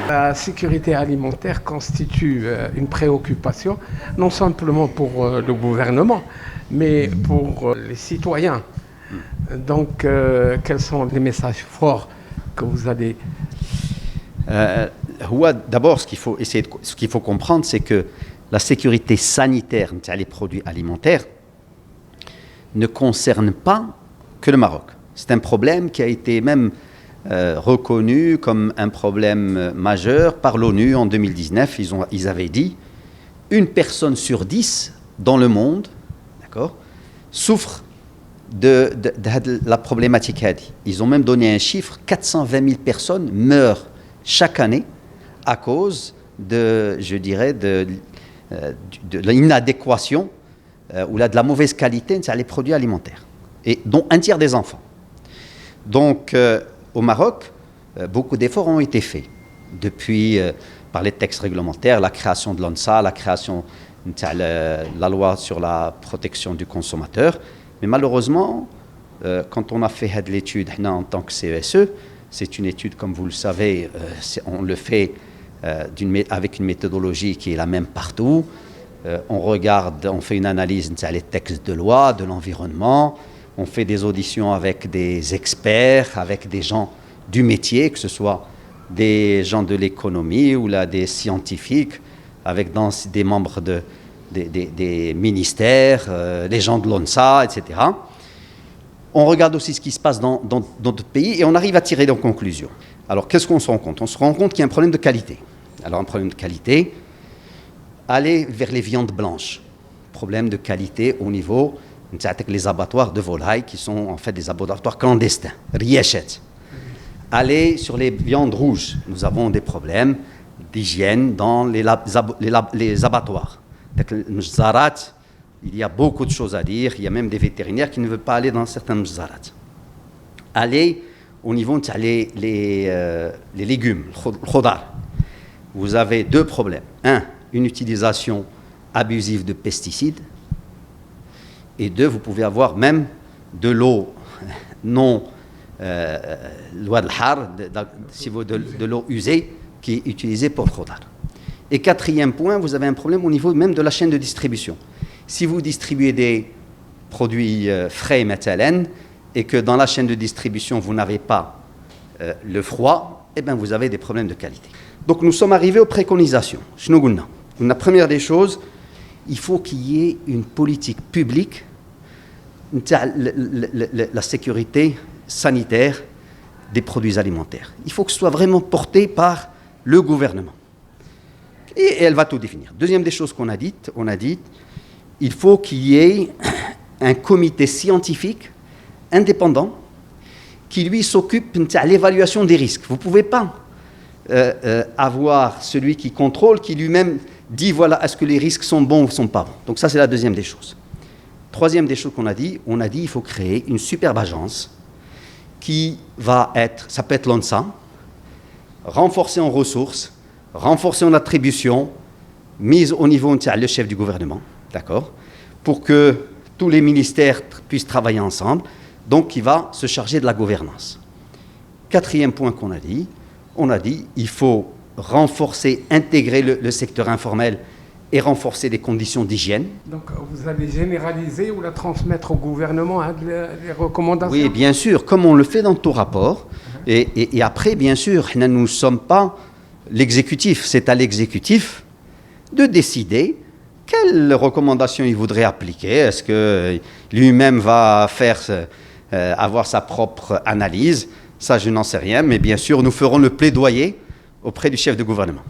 La sécurité alimentaire constitue une préoccupation, non simplement pour le gouvernement, mais pour les citoyens. Donc, quels sont les messages forts que vous allez... D'abord, ce qu'il faut comprendre, c'est que la sécurité sanitaire des produits alimentaires ne concerne pas que le Maroc. C'est un problème qui a été même reconnu comme un problème majeur par l'ONU en 2019. Ils avaient dit une personne sur 10 dans le monde, d'accord, souffre de la problématique. Ils ont même donné un chiffre, 420 000 personnes meurent chaque année à cause de, je dirais, de l'inadéquation ou de la mauvaise qualité des produits alimentaires, et dont un tiers des enfants. Donc, au Maroc, beaucoup d'efforts ont été faits depuis, par les textes réglementaires, la création de l'ONSA, la création de la loi sur la protection du consommateur. Mais malheureusement, quand on a fait l'étude en tant que CESE, c'est une étude, comme vous le savez, on le fait avec une méthodologie qui est la même partout. On fait une analyse des textes de loi, de l'environnement. On fait des auditions avec des experts, avec des gens du métier, que ce soit des gens de l'économie ou là, des scientifiques, avec des membres des ministères, des gens de l'ONSA, etc. On regarde aussi ce qui se passe dans d'autres pays et on arrive à tirer des conclusions. Alors, qu'est-ce qu'on se rend compte? On se rend compte qu'il y a un problème de qualité. Alors, un problème de qualité, aller vers les viandes blanches. Problème de qualité au niveau les abattoirs de volailles qui sont en fait des abattoirs clandestins. Riechet. Aller sur les viandes rouges. Nous avons des problèmes d'hygiène dans les abattoirs. Il y a beaucoup de choses à dire. Il y a même des vétérinaires qui ne veulent pas aller dans certains mzarat. Aller au niveau des les légumes, le khodar. Vous avez deux problèmes. Un, une utilisation abusive de pesticides. Et deux, vous pouvez avoir même de l'eau non loi de l'har, de l'eau usée qui est utilisée pour le khodar. Et quatrième point, vous avez un problème au niveau même de la chaîne de distribution. Si vous distribuez des produits frais matalen et que dans la chaîne de distribution vous n'avez pas le froid, eh bien vous avez des problèmes de qualité. Donc nous sommes arrivés aux préconisations. La première des choses, il faut qu'il y ait une politique publique, la sécurité sanitaire des produits alimentaires. Il faut que ce soit vraiment porté par le gouvernement. Et elle va tout définir. Deuxième des choses qu'on a dites, il faut qu'il y ait un comité scientifique indépendant qui, lui, s'occupe de l'évaluation des risques. Vous ne pouvez pas avoir celui qui contrôle, qui lui-même dit, voilà, est-ce que les risques sont bons ou ne sont pas bons. Donc ça, c'est la deuxième des choses. Troisième des choses qu'on a dit, il faut créer une superbe agence qui va être, ça peut être l'ONSA, renforcée en ressources, renforcée en attribution, mise au niveau le chef du gouvernement, d'accord, pour que tous les ministères puissent travailler ensemble, donc qui va se charger de la gouvernance. Quatrième point qu'on a dit, il faut renforcer, intégrer le secteur informel et renforcer les conditions d'hygiène. Donc vous allez généraliser ou la transmettre au gouvernement les recommandations? Oui, bien sûr, comme on le fait dans tout rapport. Et après, bien sûr, nous ne sommes pas l'exécutif. C'est à l'exécutif de décider quelles recommandations il voudrait appliquer. Est-ce que lui-même va avoir sa propre analyse? Ça, je n'en sais rien. Mais bien sûr, nous ferons le plaidoyer auprès du chef de gouvernement.